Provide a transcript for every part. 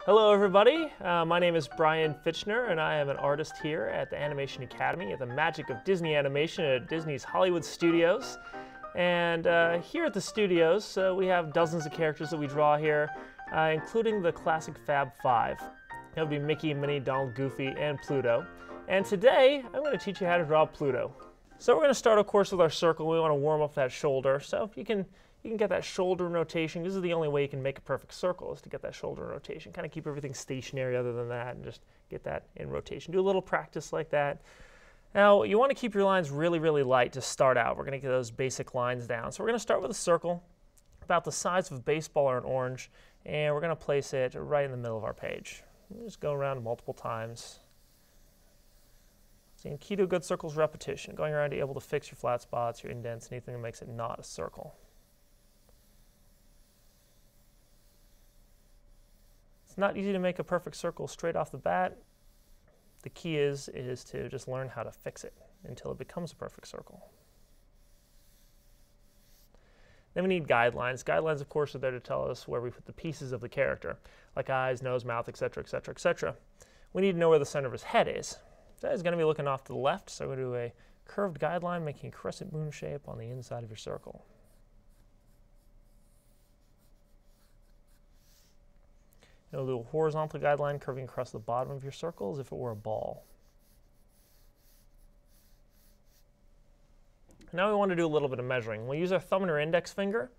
Hello everybody, my name is Brian Fitchner and I am an artist here at the Animation Academy at the Magic of Disney Animation at Disney's Hollywood Studios. And here at the studios we have dozens of characters that we draw here, including the classic Fab Five. That would be Mickey, Minnie, Donald, Goofy, and Pluto. And today I'm going to teach you how to draw Pluto. So we're going to start, of course, with our circle. We want to warm up that shoulder. So you can get that shoulder rotation. This is the only way you can make a perfect circle, is to get that shoulder rotation. Kind of keep everything stationary other than that and just get that in rotation. Do a little practice like that. Now, you want to keep your lines really, really light to start out. We're going to get those basic lines down. So we're going to start with a circle about the size of a baseball or an orange, and we're going to place it right in the middle of our page. Just go around multiple times. So, key to a good circle is repetition. Going around to be able to fix your flat spots, your indents, anything that makes it not a circle. It's not easy to make a perfect circle straight off the bat. The key is to just learn how to fix it until it becomes a perfect circle. Then we need guidelines. Guidelines, of course, are there to tell us where we put the pieces of the character, like eyes, nose, mouth, etc., etc., etc. We need to know where the center of his head is. That is going to be looking off to the left, so we're going to do a curved guideline making a crescent moon shape on the inside of your circle. And we'll do a horizontal guideline curving across the bottom of your circle as if it were a ball. Now we want to do a little bit of measuring. We'll use our thumb and our index finger,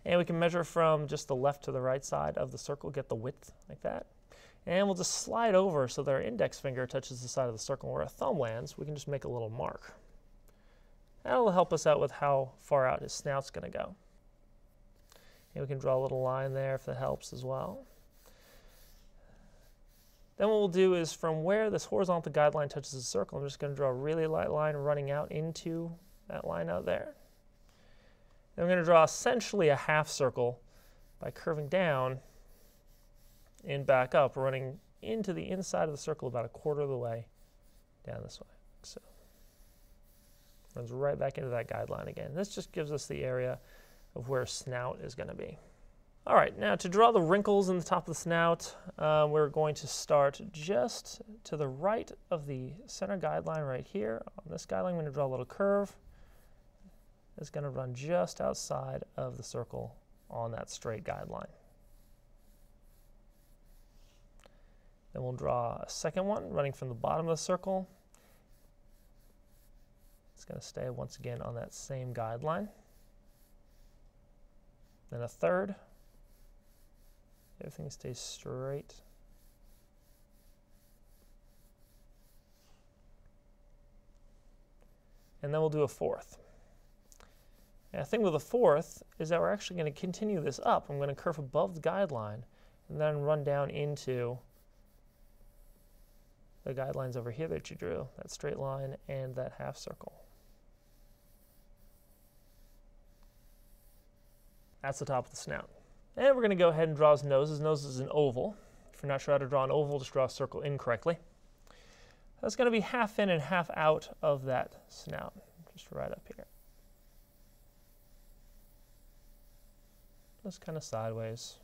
and we can measure from just the left to the right side of the circle, get the width like that. And we'll just slide over so that our index finger touches the side of the circle. Where our thumb lands, we can just make a little mark. That'll help us out with how far out his snout's going to go. And we can draw a little line there if that helps as well. Then what we'll do is from where this horizontal guideline touches the circle, I'm just going to draw a really light line running out into that line out there. Then we're going to draw essentially a half circle by curving down and back up, running into the inside of the circle about a quarter of the way down this way. So runs right back into that guideline again. This just gives us the area of where snout is going to be. All right, now to draw the wrinkles in the top of the snout, we're going to start just to the right of the center guideline right here. On this guideline, I'm going to draw a little curve. It's going to run just outside of the circle on that straight guideline. Then we'll draw a second one running from the bottom of the circle. It's going to stay once again on that same guideline. Then a third. Everything stays straight. And then we'll do a fourth. And the thing with the fourth is that we're actually going to continue this up. I'm going to curve above the guideline and then run down into the guidelines over here that you drew, that straight line and that half circle. That's the top of the snout. And we're going to go ahead and draw his nose. His nose is an oval. If you're not sure how to draw an oval, just draw a circle incorrectly. That's going to be half in and half out of that snout, just right up here. Just kind of sideways.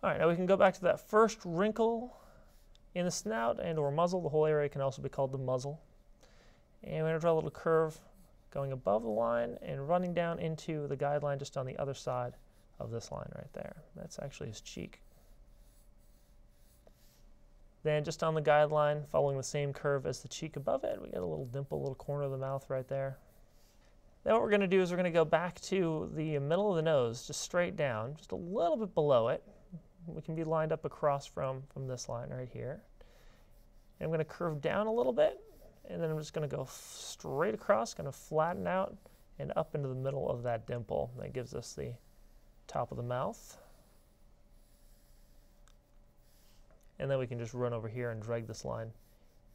All right, now we can go back to that first wrinkle in the snout and or muzzle. The whole area can also be called the muzzle. And we're going to draw a little curve going above the line and running down into the guideline just on the other side of this line right there. That's actually his cheek. Then just on the guideline, following the same curve as the cheek above it, we get a little dimple, a little corner of the mouth right there. Then what we're going to do is we're going to go back to the middle of the nose, just straight down, just a little bit below it. We can be lined up across from this line right here. And I'm going to curve down a little bit, and then I'm just going to go straight across, going to flatten out and up into the middle of that dimple. That gives us the top of the mouth. And then we can just run over here and drag this line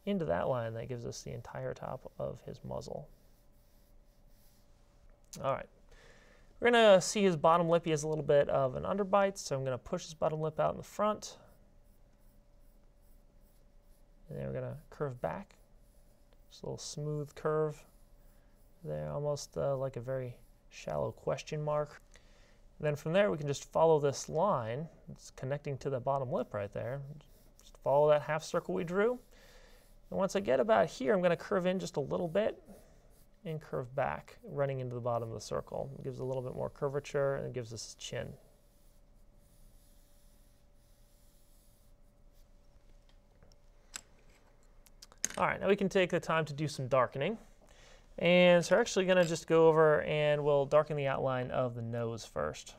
into that line. That gives us the entire top of his muzzle. All right. We're going to see his bottom lip. He has a little bit of an underbite, so I'm going to push his bottom lip out in the front. And then we're going to curve back. Just a little smooth curve there, almost like a very shallow question mark. And then from there we can just follow this line. It's connecting to the bottom lip right there. Just follow that half circle we drew. And once I get about here, I'm going to curve in just a little bit and curve back, running into the bottom of the circle. It gives a little bit more curvature and it gives us a chin. All right, now we can take the time to do some darkening. And so we're actually going to just go over and we'll darken the outline of the nose first.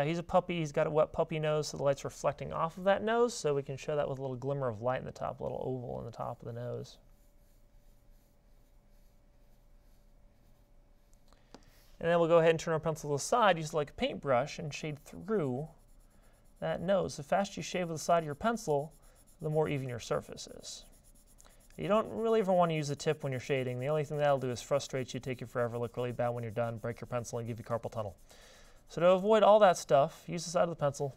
He's a puppy. He's got a wet puppy nose, so the light's reflecting off of that nose, so we can show that with a little glimmer of light in the top, a little oval in the top of the nose. And then we'll go ahead and turn our pencil to the side, use it like a paintbrush, and shade through that nose. The faster you shave with the side of your pencil, the more even your surface is. You don't really ever want to use the tip when you're shading. The only thing that'll do is frustrate you, take you forever, look really bad when you're done, break your pencil, and give you carpal tunnel. So to avoid all that stuff, use the side of the pencil.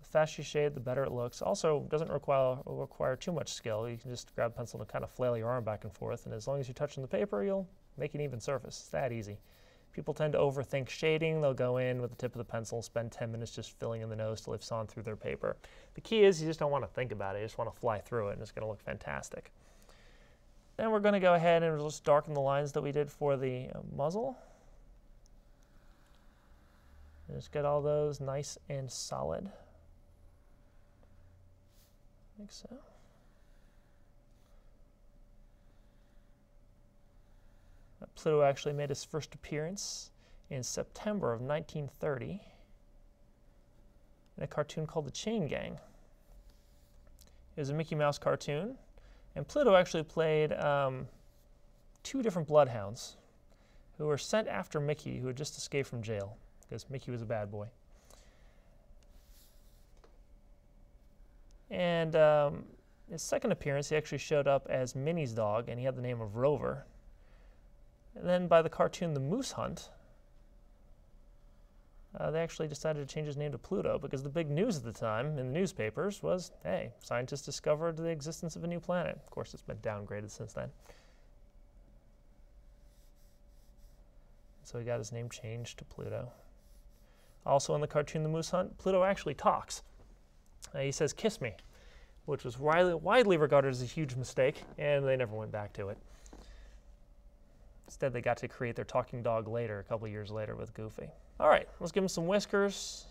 The faster you shade, the better it looks. Also, doesn't require too much skill. You can just grab a pencil and kind of flail your arm back and forth, and as long as you're touching the paper, you'll make an even surface. It's that easy. People tend to overthink shading. They'll go in with the tip of the pencil and spend 10 minutes just filling in the nose till they've sawn through their paper. The key is you just don't want to think about it. You just want to fly through it, and it's going to look fantastic. Then we're going to go ahead and just darken the lines that we did for the muzzle. And just get all those nice and solid. Like so. Pluto actually made his first appearance in September of 1930 in a cartoon called The Chain Gang. It was a Mickey Mouse cartoon, and Pluto actually played 2 different bloodhounds who were sent after Mickey, who had just escaped from jail, because Mickey was a bad boy. And his second appearance, he actually showed up as Minnie's dog, and he had the name of Rover. And then by the cartoon The Moose Hunt, they actually decided to change his name to Pluto, because the big news at the time in the newspapers was, hey, scientists discovered the existence of a new planet. Of course, it's been downgraded since then. So he got his name changed to Pluto. Also in the cartoon The Moose Hunt, Pluto actually talks. He says, "Kiss me," which was widely regarded as a huge mistake, and they never went back to it. Instead, they got to create their talking dog later, a couple years later, with Goofy. All right, let's give him some whiskers,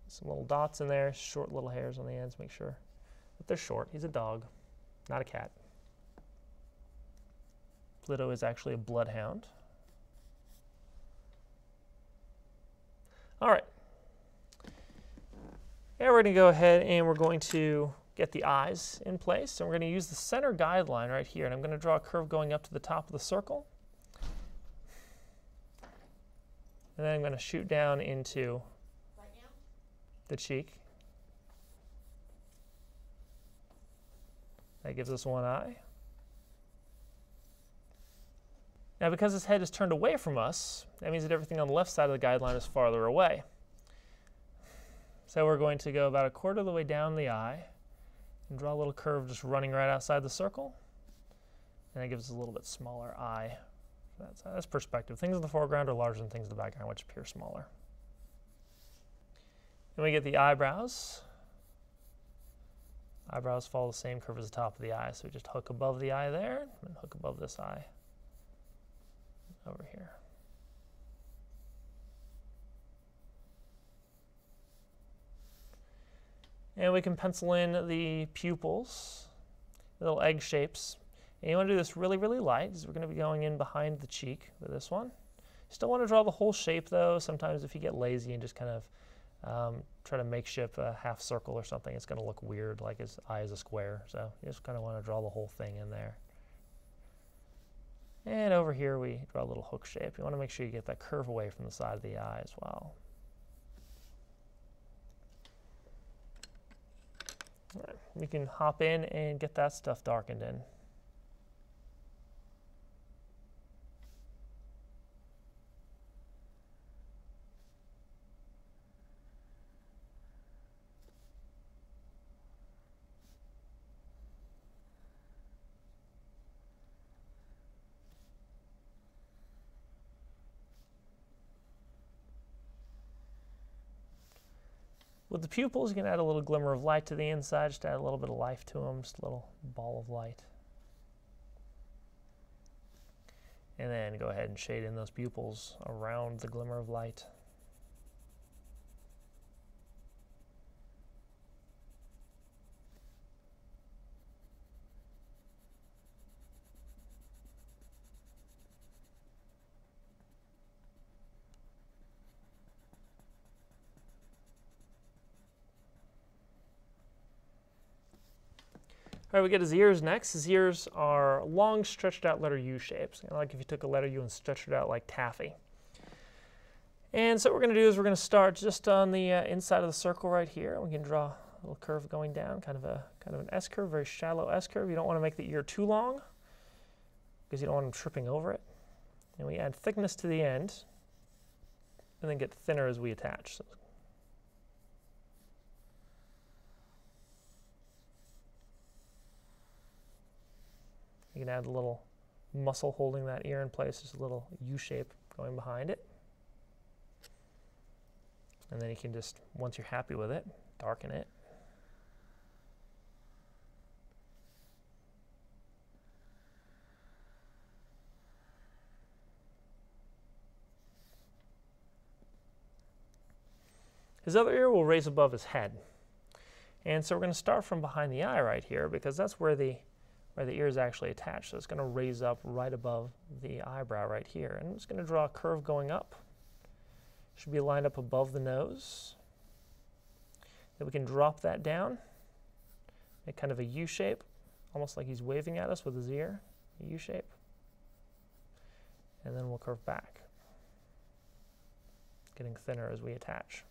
some little dots in there, short little hairs on the ends, make sure that they're short. He's a dog, not a cat. Pluto is actually a bloodhound. All right. Now we're going to go ahead and we're going to get the eyes in place. And we're going to use the center guideline right here. And I'm going to draw a curve going up to the top of the circle. And then I'm going to shoot down into the cheek. That gives us one eye. Now, because his head is turned away from us, that means that everything on the left side of the guideline is farther away. So we're going to go about a quarter of the way down the eye and draw a little curve just running right outside the circle. And that gives us a little bit smaller eye. That's perspective. Things in the foreground are larger than things in the background, which appear smaller. Then we get the eyebrows. Eyebrows follow the same curve as the top of the eye. So we just hook above the eye there and hook above this eye over here. And we can pencil in the pupils, little egg shapes. And you want to do this really, really light, because we're going to be going in behind the cheek with this one. Still want to draw the whole shape, though. Sometimes if you get lazy and just kind of try to makeshift a half circle or something, it's going to look weird, like his eye is a square. So you just kind of want to draw the whole thing in there. And over here we draw a little hook shape. You want to make sure you get that curve away from the side of the eye as well. All right, we can hop in and get that stuff darkened in. With the pupils, you can add a little glimmer of light to the inside, just add a little bit of life to them, just a little ball of light. And then go ahead and shade in those pupils around the glimmer of light. All right, we get his ears next. His ears are long, stretched out letter U shapes, like if you took a letter U and stretched it out like taffy. And so what we're going to do is we're going to start just on the inside of the circle right here. We can draw a little curve going down, kind of an S curve, very shallow S curve. You don't want to make the ear too long because you don't want him tripping over it. And we add thickness to the end and then get thinner as we attach. So you can add a little muscle holding that ear in place, just a little U shape going behind it. And then you can just, once you're happy with it, darken it. His other ear will raise above his head. And so we're going to start from behind the eye right here because that's where the ear is actually attached. So it's going to raise up right above the eyebrow right here. And I'm just going to draw a curve going up. Should be lined up above the nose. Then we can drop that down, make kind of a U shape, almost like he's waving at us with his ear, a U shape. And then we'll curve back, getting thinner as we attach.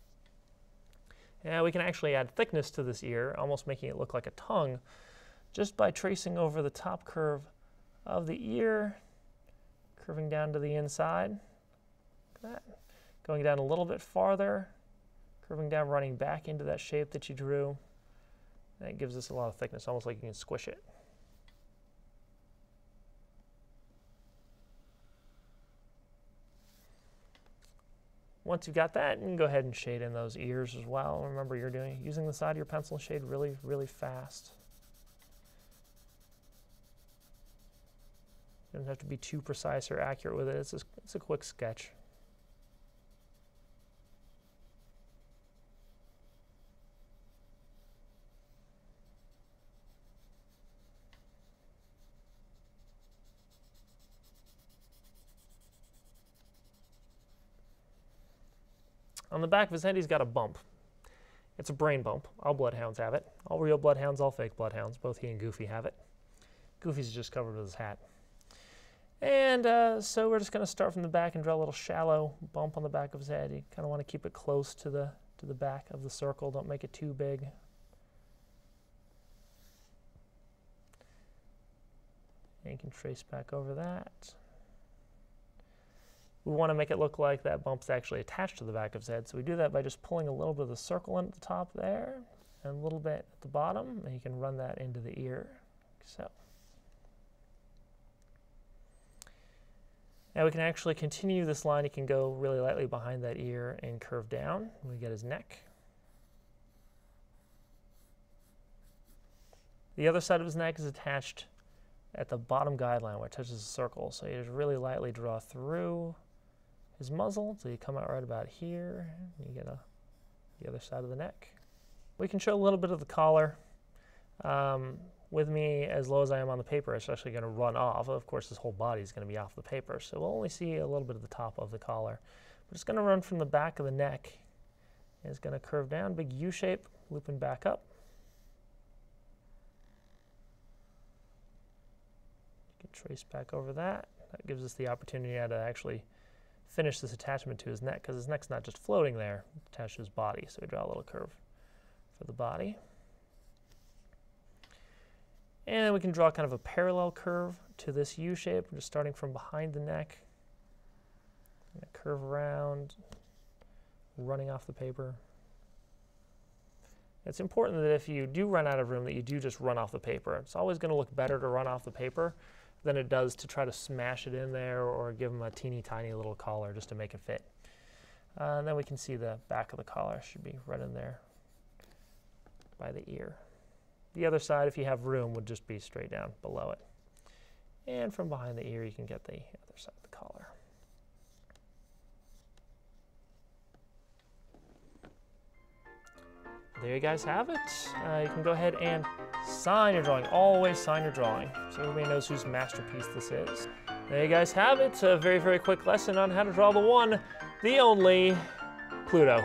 Now we can actually add thickness to this ear, almost making it look like a tongue, just by tracing over the top curve of the ear, curving down to the inside. Look at that. Going down a little bit farther, curving down, running back into that shape that you drew. That gives us a lot of thickness, almost like you can squish it. Once you've got that, you can go ahead and shade in those ears as well. Remember, you're using the side of your pencil shade really, really fast. You don't have to be too precise or accurate with it. It's a quick sketch. On the back of his head, he's got a bump. It's a brain bump. All bloodhounds have it. All real bloodhounds, all fake bloodhounds. Both he and Goofy have it. Goofy's just covered with his hat. And so we're just going to start from the back and draw a little shallow bump on the back of his head. You kind of want to keep it close to the back of the circle. Don't make it too big. And you can trace back over that. We want to make it look like that bump's actually attached to the back of his head. So we do that by just pulling a little bit of the circle in at the top there and a little bit at the bottom. And you can run that into the ear. So. Now we can actually continue this line. He can go really lightly behind that ear and curve down. We get his neck. The other side of his neck is attached at the bottom guideline where it touches the circle. So you just really lightly draw through his muzzle until you come out right about here. And you get the other side of the neck. We can show a little bit of the collar. With me as low as I am on the paper, it's actually going to run off. Of course, his whole body is going to be off the paper, so we'll only see a little bit of the top of the collar. But it's going to run from the back of the neck. It's going to curve down, big U shape, looping back up. You can trace back over that. That gives us the opportunity to actually finish this attachment to his neck, because his neck's not just floating there, it's attached to his body. So we draw a little curve for the body. And we can draw kind of a parallel curve to this U shape, just starting from behind the neck. Curve around, running off the paper. It's important that if you do run out of room, that you do just run off the paper. It's always going to look better to run off the paper than it does to try to smash it in there or give them a teeny tiny little collar just to make it fit. And then we can see the back of the collar should be right in there by the ear. The other side, if you have room, would just be straight down below it. And from behind the ear, you can get the other side of the collar. There you guys have it. You can go ahead and sign your drawing. Always sign your drawing, so everybody knows whose masterpiece this is. There you guys have it. A very, very quick lesson on how to draw the one, the only Pluto.